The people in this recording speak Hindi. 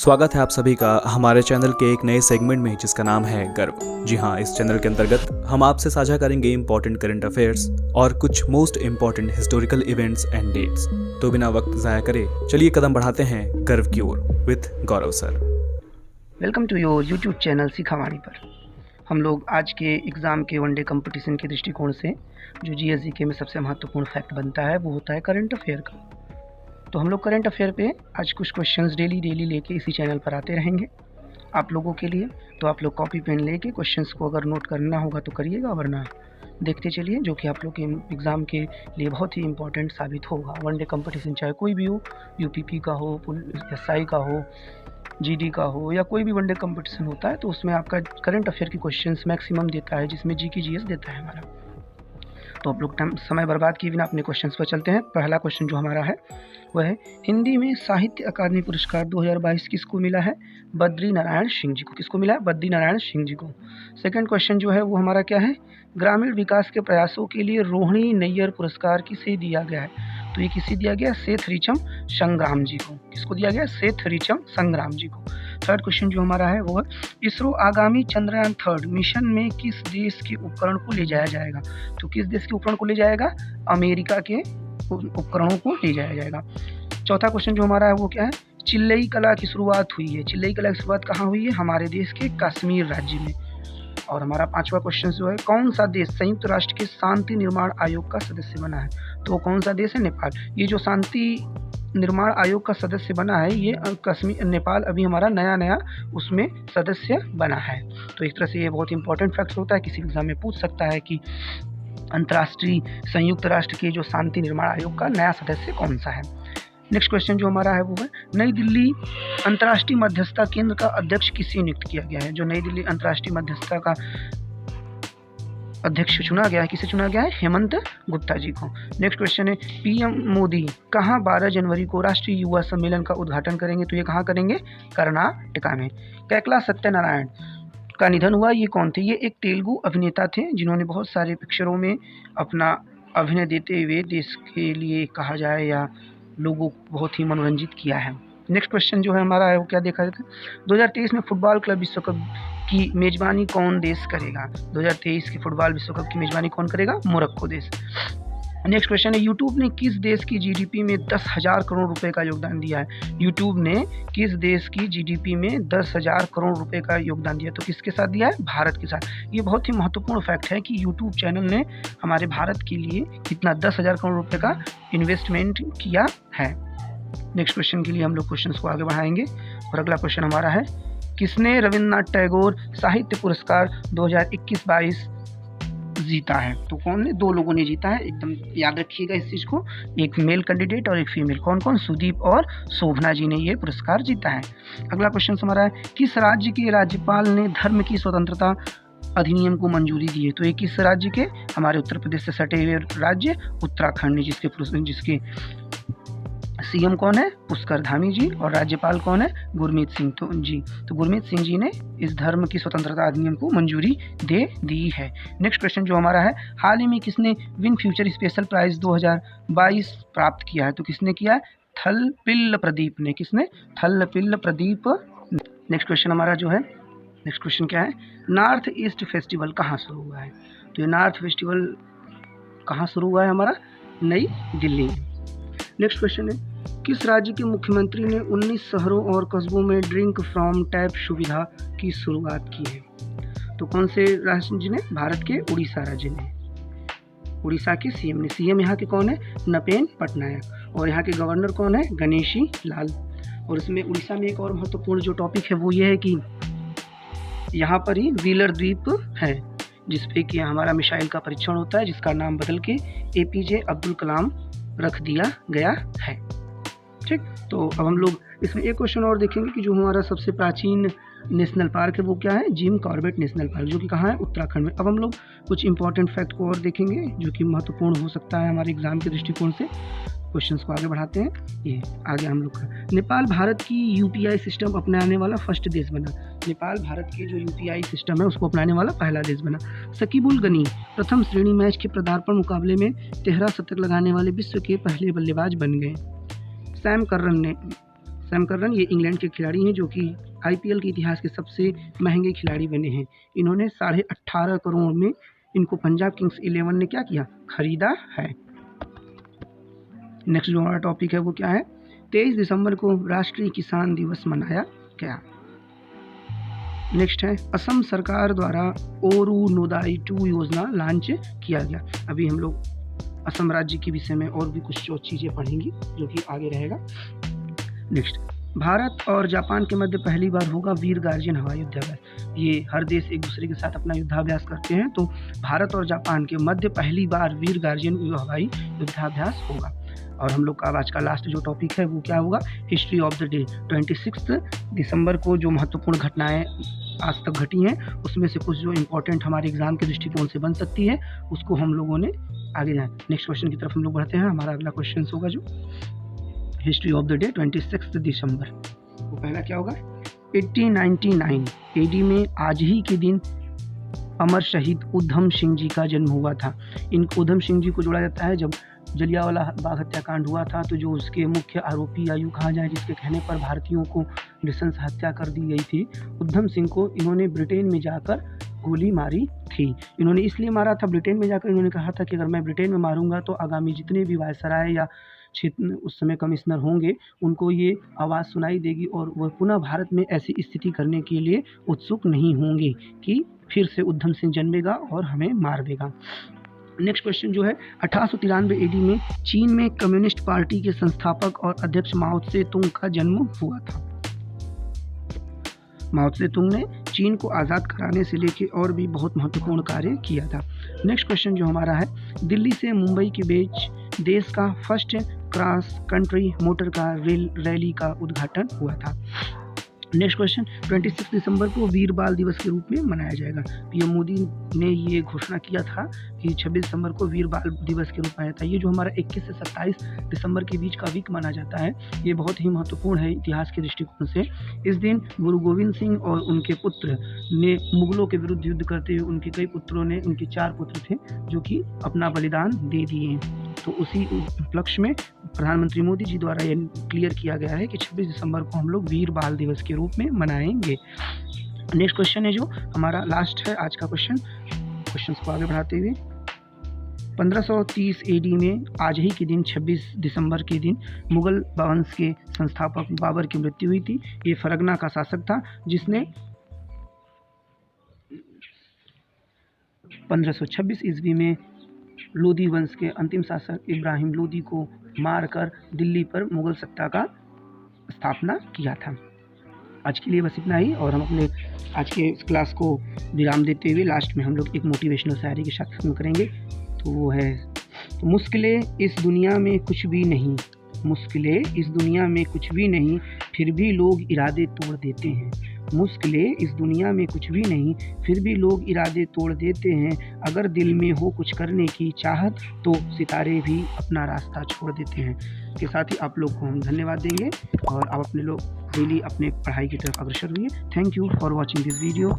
स्वागत है आप सभी का हमारे चैनल के एक नए सेगमेंट में जिसका नाम है गर्व। जी हाँ, इस चैनल के अंतर्गत हम आपसे साझा करेंगे इंपॉर्टेंट करंट अफेयर्स और कुछ most important historical events and dates. तो बिना वक्त ज़ाया करे चलिए कदम बढ़ाते हैं गर्व की ओर with Gaurav sir. Welcome to your YouTube channel Sikhavani पर। हम लोग आज के एग्ज़ाम के वनडे कंपटीशन के दृष्टिकोण से जो जीएस/जीके में सबसे महत्वपूर्ण फैक्ट बनता है वो होता है करंट अफेयर का। तो हम लोग करंट अफेयर पे आज कुछ क्वेश्चंस डेली लेके इसी चैनल पर आते रहेंगे आप लोगों के लिए। तो आप लोग कॉपी पेन लेके क्वेश्चंस को अगर नोट करना होगा तो करिएगा, वरना देखते चलिए, जो कि आप लोग के एग्ज़ाम के लिए बहुत ही इंपॉर्टेंट साबित होगा। वनडे कंपटीशन चाहे कोई भी हो, यूपीपी का हो, एसआई का हो, जीडी का हो, या कोई भी वनडे कंपटीशन होता है तो उसमें आपका करंट अफेयर की क्वेश्चंस मैक्सिमम देता है, जिसमें जी की जीएस देता है हमारा। तो आप लोग समय बर्बाद किए बिना अपने क्वेश्चंस पर चलते हैं। पहला क्वेश्चन जो हमारा है वह है, हिंदी में साहित्य अकादमी पुरस्कार 2022 किसको मिला है? बद्री नारायण सिंह जी को। किसको मिला है? बद्री नारायण सिंह जी को। सेकंड क्वेश्चन जो है वो हमारा क्या है? ग्रामीण विकास के प्रयासों के लिए रोहिणी नैयर पुरस्कार किसे दिया गया है? तो ये किसे दिया गया? सेठ रिचम संग्राम जी को। किसको दिया गया? सेठ रिचम संग्राम जी को। थर्ड क्वेश्चन जो हमारा है वो है, इसरो आगामी चंद्रयान 3 मिशन में किस देश के उपकरण को ले जाया जाएगा? तो किस देश के उपकरण को ले जाएगा? अमेरिका के उपकरणों को ले जाया जाएगा। चौथा क्वेश्चन जो हमारा है वो क्या है? चिल्लई कला की शुरुआत हुई है। चिल्लई कला की शुरुआत कहाँ हुई है? हमारे देश के कश्मीर राज्य में। और हमारा पांचवा क्वेश्चन जो है, कौन सा देश संयुक्त राष्ट्र के शांति निर्माण आयोग का सदस्य बना है? तो कौन सा देश है? नेपाल। ये जो शांति निर्माण आयोग का सदस्य बना है, ये नेपाल अभी हमारा नया उसमें सदस्य बना है। तो एक तरह से ये बहुत इंपॉर्टेंट फैक्ट होता है, किसी एग्जाम में पूछ सकता है कि अंतर्राष्ट्रीय संयुक्त राष्ट्र के जो शांति निर्माण आयोग का नया सदस्य कौन सा है। नेक्स्ट क्वेश्चन जो हमारा है वो है, नई दिल्ली अंतर्राष्ट्रीय मध्यस्थता केंद्र का अध्यक्ष किसे नियुक्त किया गया है? जो नई दिल्ली अंतर्राष्ट्रीय मध्यस्थता का अध्यक्ष चुना गया है, किसे चुना गया है? हेमंत गुप्ता जी को। नेक्स्ट क्वेश्चन है, पीएम मोदी कहाँ 12 जनवरी को राष्ट्रीय युवा सम्मेलन का उद्घाटन करेंगे? तो ये कहाँ करेंगे? कर्नाटका में। कैकला सत्यनारायण का निधन हुआ, ये कौन थे? ये एक तेलुगु अभिनेता थे जिन्होंने बहुत सारे पिक्चरों में अपना अभिनय देते हुए देश के लिए कहा जाए या लोगों को बहुत ही मनोरंजित किया है। नेक्स्ट क्वेश्चन जो है हमारा है वो क्या देखा जाता है, 2023 में फुटबॉल क्लब विश्व कप की मेजबानी कौन देश करेगा? 2023 की फुटबॉल विश्व कप की मेजबानी कौन करेगा? मोरक्को देश। नेक्स्ट क्वेश्चन है, यूट्यूब ने किस देश की जीडीपी में 10,000 करोड़ रुपए का योगदान दिया है? यूट्यूब ने किस देश की जीडीपी में 10,000 करोड़ रुपए का योगदान दिया? तो किसके साथ दिया है? भारत के साथ। ये बहुत ही महत्वपूर्ण फैक्ट है कि यूट्यूब चैनल ने हमारे भारत के लिए कितना 10,000 करोड़ रुपए का इन्वेस्टमेंट किया है। नेक्स्ट क्वेश्चन के लिए हम लोग क्वेश्चन को आगे बढ़ाएंगे और अगला क्वेश्चन हमारा है, किसने रविन्द्रनाथ टैगोर साहित्य पुरस्कार 2021-22 जीता है? तो कौन ने? 2 लोगों ने जीता है, एकदम याद रखिएगा इस चीज़ को, एक मेल कैंडिडेट और एक फीमेल। कौन कौन? सुदीप और शोभना जी ने ये पुरस्कार जीता है। अगला क्वेश्चन हमारा है, किस राज्य के राज्यपाल ने धर्म की स्वतंत्रता अधिनियम को मंजूरी दी है? तो ये किस राज्य के? हमारे उत्तर प्रदेश से सटे हुए राज्य उत्तराखंड ने, जिसके सीएम कौन है? पुष्कर धामी जी, और राज्यपाल कौन है? गुरमीत सिंह जी। तो गुरमीत सिंह जी ने इस धर्म की स्वतंत्रता अधिनियम को मंजूरी दे दी है। नेक्स्ट क्वेश्चन जो हमारा है, हाल ही में किसने विन फ्यूचर स्पेशल प्राइज 2022 प्राप्त किया है? तो किसने किया है? थलपिल्ल प्रदीप ने। किसने? थलपिल्ल प्रदीप। नेक्स्ट क्वेश्चन हमारा जो है, नेक्स्ट क्वेश्चन क्या है, नॉर्थ ईस्ट फेस्टिवल कहाँ शुरू हुआ है? तो ये नॉर्थ फेस्टिवल कहाँ शुरू हुआ है? हमारा नई दिल्ली में। नेक्स्ट क्वेश्चन है, किस राज्य के मुख्यमंत्री ने 19 शहरों और कस्बों में ड्रिंक फ्रॉम टैप सुविधा की शुरुआत की है? तो कौन से राज्य ने? भारत के उड़ीसा राज्य ने। उड़ीसा के सीएम ने। सीएम यहाँ के कौन है? नपेन पटनायक। और यहाँ के गवर्नर कौन है? गणेशी लाल। और इसमें उड़ीसा में एक और महत्वपूर्ण जो टॉपिक है वो ये है कि यहाँ पर ही व्हीलर द्वीप है जिसपे कि हमारा मिसाइल का परीक्षण होता है, जिसका नाम बदल के एपीजे अब्दुल कलाम रख दिया गया है। ठीक, तो अब हम लोग इसमें एक क्वेश्चन और देखेंगे कि जो हमारा सबसे प्राचीन नेशनल पार्क है वो क्या है? जिम कॉर्बेट नेशनल पार्क, जो कि कहाँ है? उत्तराखंड में। अब हम लोग कुछ इंपॉर्टेंट फैक्ट को और देखेंगे जो कि महत्वपूर्ण हो सकता है हमारे एग्जाम के दृष्टिकोण से। क्वेश्चंस को आगे बढ़ाते हैं। ये आगे हम लोग का, नेपाल भारत की यूपीआई सिस्टम अपनाने वाला फर्स्ट देश बना। नेपाल भारत के जो यूपीआई सिस्टम है उसको अपनाने वाला पहला देश बना। शकीबुल गनी प्रथम श्रेणी मैच के पदार्पण मुकाबले में 13 शतक लगाने वाले विश्व के पहले बल्लेबाज बन गए। सैम करन सैम करन ये इंग्लैंड के खिलाड़ी हैं जो कि आईपीएल के इतिहास के सबसे महंगे खिलाड़ी बने हैं। इन्होंने 18.5 करोड़ में इनको पंजाब किंग्स 11 ने क्या किया, खरीदा है। नेक्स्ट जो हमारा टॉपिक है वो क्या है, 23 दिसंबर को राष्ट्रीय किसान दिवस मनाया गया। नेक्स्ट है, असम सरकार द्वारा अरुणोदय 2 योजना लॉन्च किया गया। अभी हम लोग असम राज्य के विषय में और भी कुछ चीज़ें पढ़ेंगी जो कि आगे रहेगा। नेक्स्ट, भारत और जापान के मध्य पहली बार होगा वीर गार्जियन हवाई युद्धाभ्यास। ये हर देश एक दूसरे के साथ अपना युद्धाभ्यास करते हैं, तो भारत और जापान के मध्य पहली बार वीर गार्जियन हवाई युद्धाभ्यास होगा। और हम लोग का आज का लास्ट जो टॉपिक है वो क्या होगा, हिस्ट्री ऑफ द डे। 26 दिसंबर को जो महत्वपूर्ण घटनाएं आज तक घटी हैं उसमें से कुछ जो इम्पोर्टेंट हमारे एग्जाम के दृष्टिकोण से बन सकती है उसको हम लोगों ने आगे जाए। नेक्स्ट क्वेश्चन की तरफ हम लोग बढ़ते हैं। हमारा अगला क्वेश्चन होगा जो हिस्ट्री ऑफ द डे 26 दिसंबर, वो पहला क्या होगा, 1899 एडी में आज ही के दिन अमर शहीद उधम सिंह जी का जन्म हुआ था। इन उधम सिंह जी को जोड़ा जाता है जब जलियांवाला बाग हत्याकांड हुआ था, तो जो उसके मुख्य आरोपी या यूँ कहा जाए जिसके कहने पर भारतीयों को नृशंस हत्या कर दी गई थी, उधम सिंह को इन्होंने ब्रिटेन में जाकर गोली मारी थी। इन्होंने इसलिए मारा था, ब्रिटेन में जाकर इन्होंने कहा था कि अगर मैं ब्रिटेन में मारूंगा तो आगामी जितने भी वायसराय या क्षेत्र उस समय कमिश्नर होंगे उनको ये आवाज़ सुनाई देगी और वह पुनः भारत में ऐसी स्थिति करने के लिए उत्सुक नहीं होंगे कि फिर से उधम सिंह जन्मेगा और हमें मार देगा। नेक्स्ट क्वेश्चन जो है, 1893 एडी में चीन में कम्युनिस्ट पार्टी के संस्थापक और अध्यक्ष माओ त्से तुंग का जन्म हुआ था। माओ त्से तुंग ने चीन को आज़ाद कराने से लेकर और भी बहुत महत्वपूर्ण कार्य किया था। नेक्स्ट क्वेश्चन जो हमारा है, दिल्ली से मुंबई के बीच देश का first cross country motor car rally का उद्घाटन हुआ था। नेक्स्ट क्वेश्चन, 26 दिसंबर को वीर बाल दिवस के रूप में मनाया जाएगा। पीएम मोदी ने ये घोषणा किया था कि 26 दिसंबर को वीर बाल दिवस के रूप में आया था। ये जो हमारा 21 से 27 दिसंबर के बीच का वीक माना जाता है, ये बहुत ही महत्वपूर्ण है इतिहास के दृष्टिकोण से। इस दिन गुरु गोविंद सिंह और उनके पुत्र ने मुगलों के विरुद्ध युद्ध करते हुए उनके कई पुत्रों ने, उनके 4 पुत्र थे जो कि अपना बलिदान दे दिए। तो उसी उपलक्ष्य में प्रधानमंत्री मोदी जी द्वारा ये क्लियर किया गया है कि 26 दिसंबर को हम लोग वीर बाल दिवस के रूप में मनाएंगे। नेक्स्ट क्वेश्चन है जो हमारा लास्ट है आज का क्वेश्चन को आगे बढ़ाते हुए, 1530 एडी में आज ही के दिन 26 दिसंबर के दिन मुगल वंश के संस्थापक बाबर की मृत्यु हुई थी। ये फरगना का शासक था जिसने 1526 ईस्वी में लोदी वंश के अंतिम शासक इब्राहिम लोदी को मारकर दिल्ली पर मुगल सत्ता का स्थापना किया था। आज के लिए बस इतना ही, और हम अपने आज के इस क्लास को विराम देते हुए लास्ट में हम लोग एक मोटिवेशनल शायरी के साथ खत्म करेंगे। तो वो है, तो मुश्किलें इस दुनिया में कुछ भी नहीं, मुश्किलें इस दुनिया में कुछ भी नहीं, फिर भी लोग इरादे तोड़ देते हैं। मुश्किलें इस दुनिया में कुछ भी नहीं, फिर भी लोग इरादे तोड़ देते हैं। अगर दिल में हो कुछ करने की चाहत तो सितारे भी अपना रास्ता छोड़ देते हैं। के साथ ही आप लोग को हम धन्यवाद देंगे और आप अपने लोग डेली अपने पढ़ाई की तरफ अग्रसर हुए। Thank you for watching this video.